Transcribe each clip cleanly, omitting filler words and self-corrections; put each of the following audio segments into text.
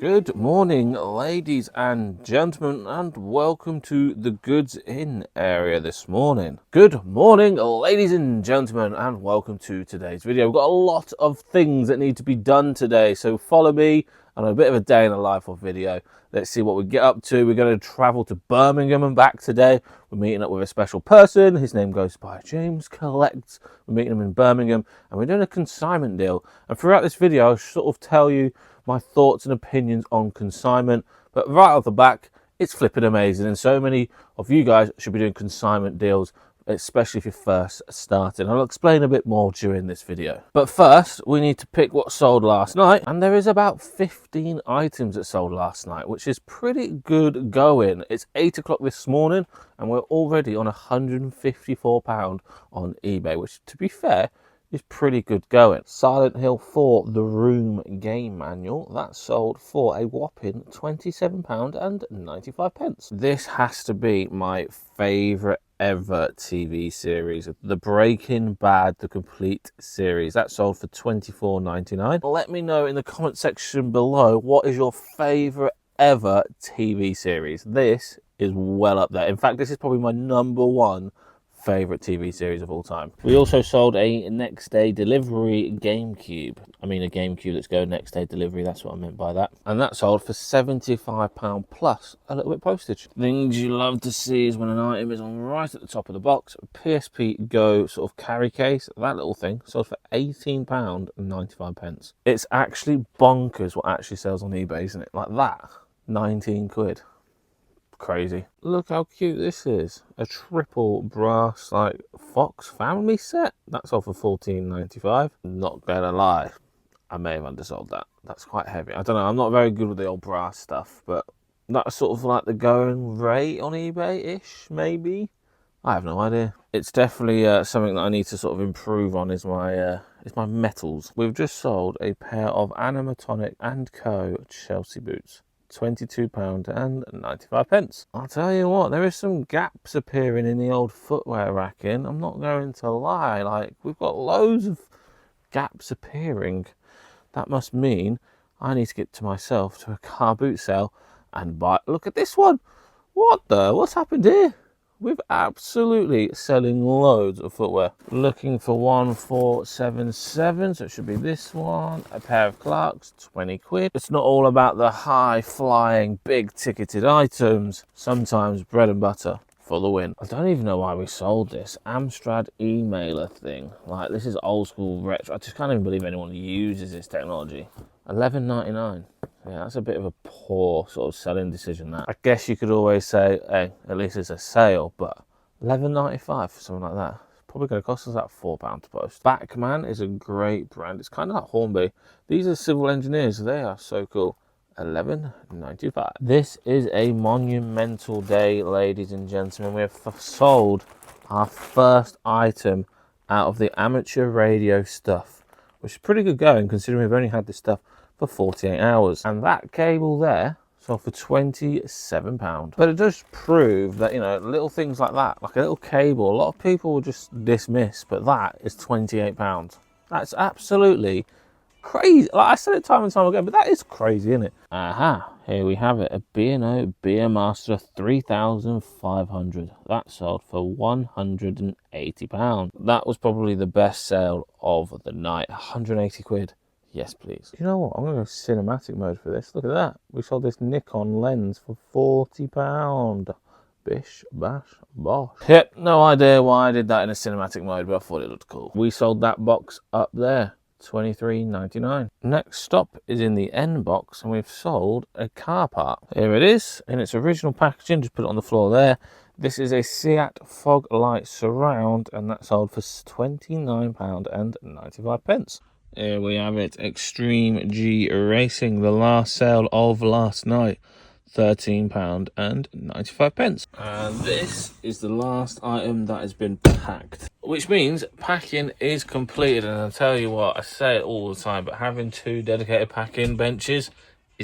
Good morning, ladies and gentlemen, and welcome to the Goods In area this morning. Good morning, ladies and gentlemen, and welcome to today's video. We've got a lot of things that need to be done today, so follow me on a bit of a day in the life of video. Let's see what we get up to. We're going to travel to Birmingham and back today. We're meeting up with a special person. His name goes by James Collects. We're meeting him in Birmingham, and we're doing a consignment deal. And throughout this video, I'll sort of tell you my thoughts and opinions on consignment, but right off the back, it's flipping amazing, and so many of you guys should be doing consignment deals, especially if you're first starting. I'll explain a bit more during this video. But first, we need to pick what sold last night, and there is about 15 items that sold last night, which is pretty good going. It's 8 o'clock this morning, and we're already on £154 on eBay, which, to be fair, is pretty good going. Silent Hill 4 The Room game manual, that sold for a whopping £27.95. This has to be my favourite ever TV series, the Breaking Bad The Complete series. That sold for £24.99. Let me know in the comment section below, what is your favourite ever TV series? This is well up there. In fact, this is probably my #1 favourite TV series of all time. We also sold a next day delivery GameCube. I mean a GameCube that's going next day delivery, that's what I meant by that. And that sold for £75 plus a little bit postage. Things you love to see is when an item is on right at the top of the box. PSP Go sort of carry case, that little thing sold for £18.95. It's actually bonkers what actually sells on eBay, isn't it? Like that, 19 quid. Crazy. Look how cute this is. A triple brass like Fox family set. That's all for £14.95. Not gonna lie, I may have undersold that. That's quite heavy. I don't know, I'm not very good with the old brass stuff, but that's sort of like the going rate on eBay-ish, maybe. I have no idea. It's definitely something that I need to sort of improve on is my metals. We've just sold a pair of Animatronic & Co. Chelsea boots. £22.95. I'll tell you what, there is some gaps appearing in the old footwear racking. I'm not going to lie, like we've got loads of gaps appearing. That must mean I need to get to myself to a car boot sale and buy. Look at this one. What's happened here? We're absolutely selling loads of footwear. Looking for 1477, so it should be this one. A pair of Clarks, 20 quid. It's not all about the high-flying, big-ticketed items. Sometimes bread and butter for the win. I don't even know why we sold this Amstrad emailer thing. Like, this is old school retro. I just can't even believe anyone uses this technology. £11.99. Yeah, that's a bit of a poor sort of selling decision, that. I guess you could always say, hey, at least it's a sale, but £11.95 for something like that. It's probably going to cost us about £4 to post. Backman is a great brand. It's kind of like Hornby. These are civil engineers. They are so cool. £11.95. This is a monumental day, ladies and gentlemen. We have sold our first item out of the amateur radio stuff, which is pretty good going considering we've only had this stuff for 48 hours. And that cable there sold for £27. But it does prove that, you know, little things like that, like a little cable, a lot of people will just dismiss, but that is £28. That's absolutely crazy. Like I said it time and time again, but that is crazy, isn't it? Aha, here we have it. A B&O Beer Master 3500. That sold for £180. That was probably the best sale of the night. 180 quid. Yes, please. You know what? I'm going to go cinematic mode for this. Look at that. We sold this Nikon lens for £40. Bish, bash, bosh. Yep, no idea why I did that in a cinematic mode, but I thought it looked cool. We sold that box up there. £23.99. Next stop is in the N box, and we've sold a car part. Here it is in its original packaging. Just put it on the floor there. This is a Seat Fog Light Surround, and that sold for £29.95. Here we have it, Extreme G Racing, the last sale of last night, £13.95. And this is the last item that has been packed, which means packing is completed. And I'll tell you what, I say it all the time, but having 2 dedicated packing benches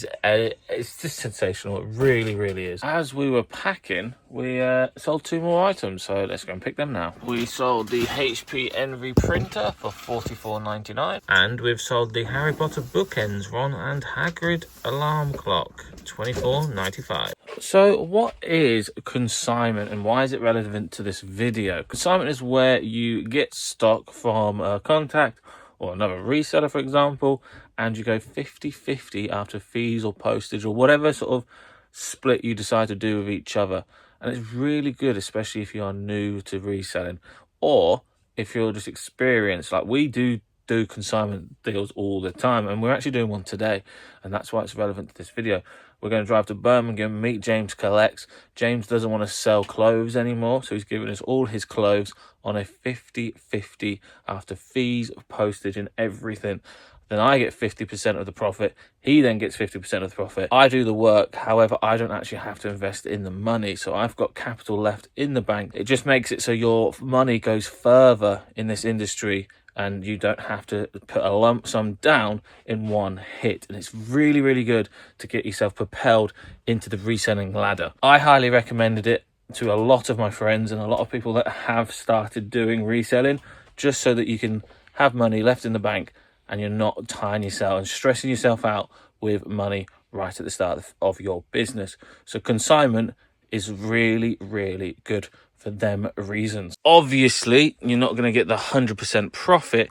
it's just sensational. It really, really is. As we were packing, we sold 2 more items, so let's go and pick them now. We sold the HP Envy printer for $44.99, and we've sold the Harry Potter bookends, Ron and Hagrid alarm clock, $24.95. So what is consignment and why is it relevant to this video? Consignment is where you get stock from a contact or another reseller, for example, and you go 50-50 after fees or postage or whatever sort of split you decide to do with each other. And it's really good, especially if you are new to reselling or if you're just experienced. Like we do consignment deals all the time, and we're actually doing one today, and that's why it's relevant to this video. We're going to drive to Birmingham, meet James Collects. James doesn't want to sell clothes anymore, so he's giving us all his clothes on a 50-50 after fees, postage and everything. Then I get 50% of the profit. He then gets 50% of the profit. I do the work. However, I don't actually have to invest in the money. So I've got capital left in the bank. It just makes it so your money goes further in this industry and you don't have to put a lump sum down in one hit. And it's really, really good to get yourself propelled into the reselling ladder. I highly recommended it to a lot of my friends and a lot of people that have started doing reselling, just so that you can have money left in the bank and you're not tying yourself and stressing yourself out with money right at the start of your business. So consignment is really, really good for them reasons. Obviously, you're not going to get the 100% profit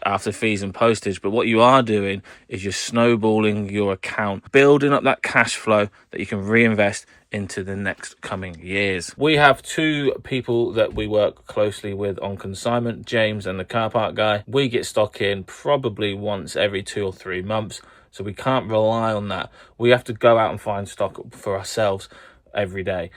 after fees and postage, but what you are doing is you're snowballing your account, building up that cash flow that you can reinvest into the next coming years. We have 2 people that we work closely with on consignment, James and the car park guy. We get stock in probably once every 2 or 3 months, so we can't rely on that. We have to go out and find stock for ourselves every day,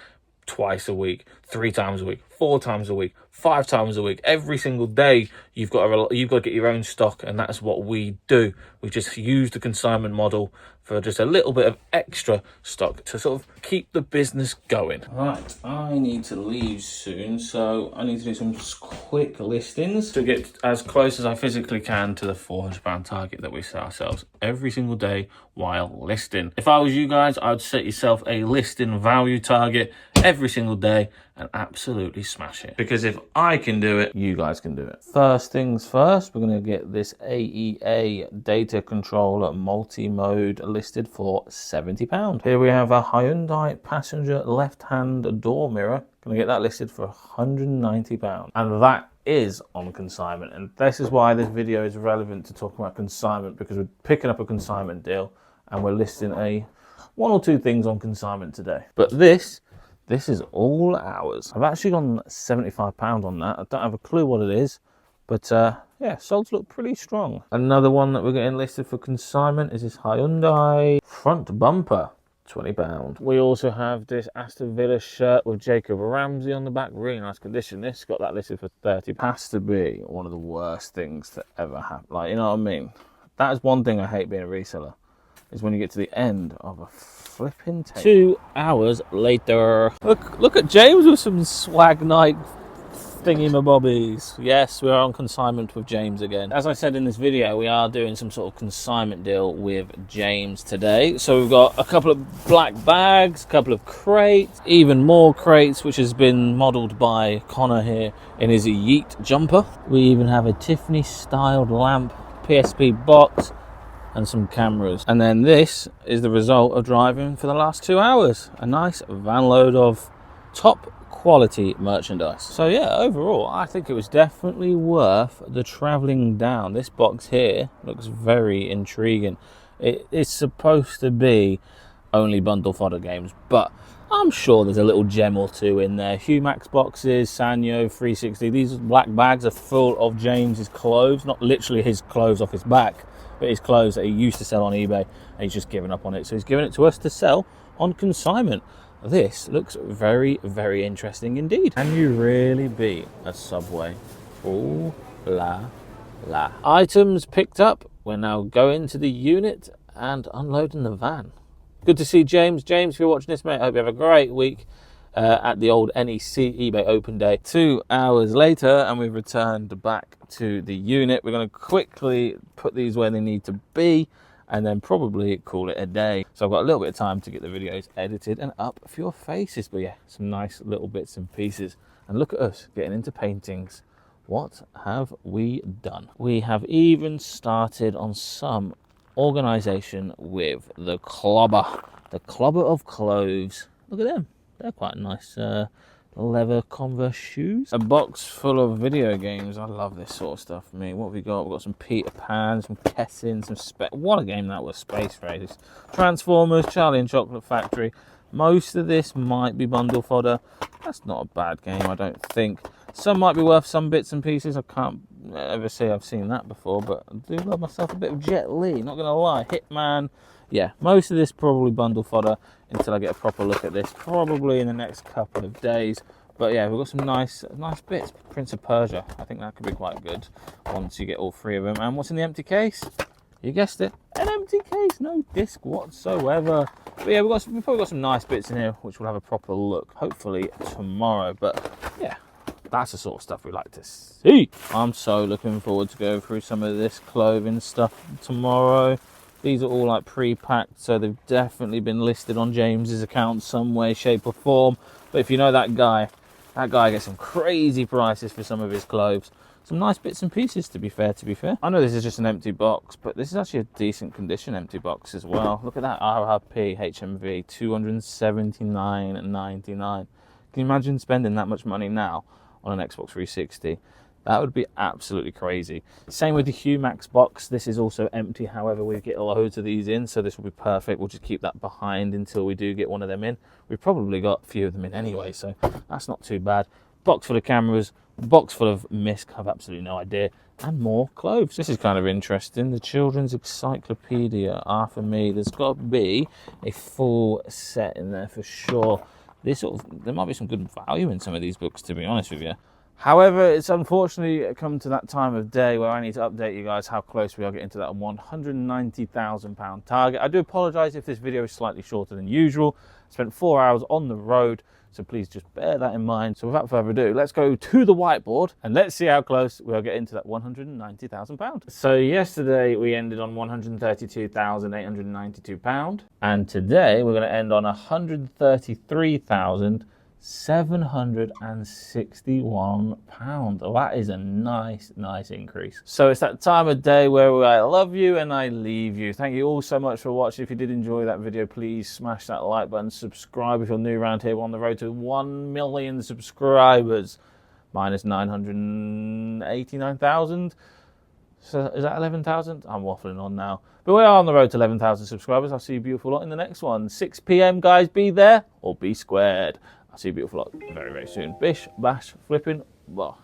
twice a week, 3 times a week, 4 times a week, 5 times a week. Every single day you've got to get your own stock, and that's what we do. We just use the consignment model for just a little bit of extra stock to sort of keep the business going. Right, I need to leave soon, so I need to do some quick listings to get as close as I physically can to the £400 target that we set ourselves every single day while listing. If I was you guys, I'd set yourself a listing value target every single day and absolutely smash it. Because if I can do it, you guys can do it. First things first, we're going to get this AEA data controller multi-mode listed for £70. Here we have a Hyundai passenger left-hand door mirror. Going to get that listed for £190. And that is on consignment. And this is why this video is relevant to talk about consignment, because we're picking up a consignment deal and we're listing 1 or 2 things on consignment today. But this is all ours. I've actually gone £75 on that. I don't have a clue what it is, but yeah, solds look pretty strong. Another one that we're getting listed for consignment is this Hyundai front bumper, £20. We also have this Aston Villa shirt with Jacob Ramsey on the back, really nice condition. This got that listed for £30. Has to be one of the worst things to ever happen. Like, you know what I mean? That is one thing I hate being a reseller, is when you get to the end of a flipping tape. 2 hours later. Look at James with some swag Nike thingy-mabobbies. Yes, we're on consignment with James again. As I said in this video, we are doing some sort of consignment deal with James today. So we've got a couple of black bags, a couple of crates, even more crates, which has been modelled by Connor here in his Yeet jumper. We even have a Tiffany-styled lamp, PSP box, and some cameras. And then this is the result of driving for the last 2 hours. A nice van load of top quality merchandise. So yeah, overall, I think it was definitely worth the traveling down. This box here looks very intriguing. It's supposed to be only bundle fodder games, but I'm sure there's a little gem or 2 in there. Humax boxes, Sanyo, 360. These black bags are full of James's clothes, not literally his clothes off his back, but his clothes that he used to sell on eBay, and he's just given up on it. So he's given it to us to sell on consignment. This looks very, very interesting indeed. Can you really beat a Subway? Ooh la la. Items picked up. We're now going to the unit and unloading the van. Good to see James. James, if you're watching this, mate, I hope you have a great week at the old NEC eBay open day. 2 hours later, and we've returned back to the unit. We're going to quickly put these where they need to be, and then probably call it a day. So I've got a little bit of time to get the videos edited and up for your faces. But yeah, some nice little bits and pieces. And look at us getting into paintings. What have we done? We have even started on some organisation with the clobber of cloves. Look at them. They're quite nice. Leather Converse shoes. A box full of video games. I love this sort of stuff for me. What have we got? We've got some Peter Pan, some Kessin, some what a game that was. Space Race, Transformers, Charlie and Chocolate Factory. Most of this might be bundle fodder. That's not a bad game, I don't think. Some might be worth some bits and pieces. I can't ever say I've seen that before, but I do love myself a bit of Jet Li, not gonna lie. Hitman. Yeah, most of this probably bundle fodder until I get a proper look at this, probably in the next couple of days. But yeah, we've got some nice bits. Prince of Persia, I think that could be quite good once you get all three of them. And what's in the empty case? You guessed it, an empty case, no disc whatsoever. But yeah, we've probably got some nice bits in here, which we'll have a proper look, hopefully tomorrow. But yeah, that's the sort of stuff we like to see. I'm so looking forward to going through some of this clothing stuff tomorrow. These are all like pre-packed, so they've definitely been listed on James's account some way, shape or form. But if you know that guy gets some crazy prices for some of his clothes. Some nice bits and pieces, to be fair. I know this is just an empty box, but this is actually a decent condition empty box as well. Look at that RRP HMV, $279.99. Can you imagine spending that much money now on an Xbox 360? That would be absolutely crazy. Same with the Humax box. This is also empty. However, we get loads of these in, so this will be perfect. We'll just keep that behind until we do get one of them in. We've probably got a few of them in anyway, so that's not too bad. Box full of cameras, box full of Misk, I have absolutely no idea, and more clothes. This is kind of interesting. The Children's Encyclopedia are for me. There's got to be a full set in there for sure. There might be some good value in some of these books, to be honest with you. However, it's unfortunately come to that time of day where I need to update you guys how close we are getting to that £190,000 target. I do apologise if this video is slightly shorter than usual. I spent 4 hours on the road, so please just bear that in mind. So without further ado, let's go to the whiteboard and let's see how close we are getting to that £190,000. So yesterday we ended on £132,892, and today we're going to end on £133,761. Well, that is a nice increase. So it's that time of day where I love you and I leave you. Thank you all so much for watching. If you did enjoy that video, please smash that like button, subscribe if you're new around here. We're on the road to 1 million subscribers, minus 989,000. So is that 11,000? I'm waffling on now. But we are on the road to 11,000 subscribers. I'll see you beautiful lot in the next one. 6 p.m. guys, be there or be squared. I'll see you beautiful lot very, very soon. Bish, bash, flipping, bosh.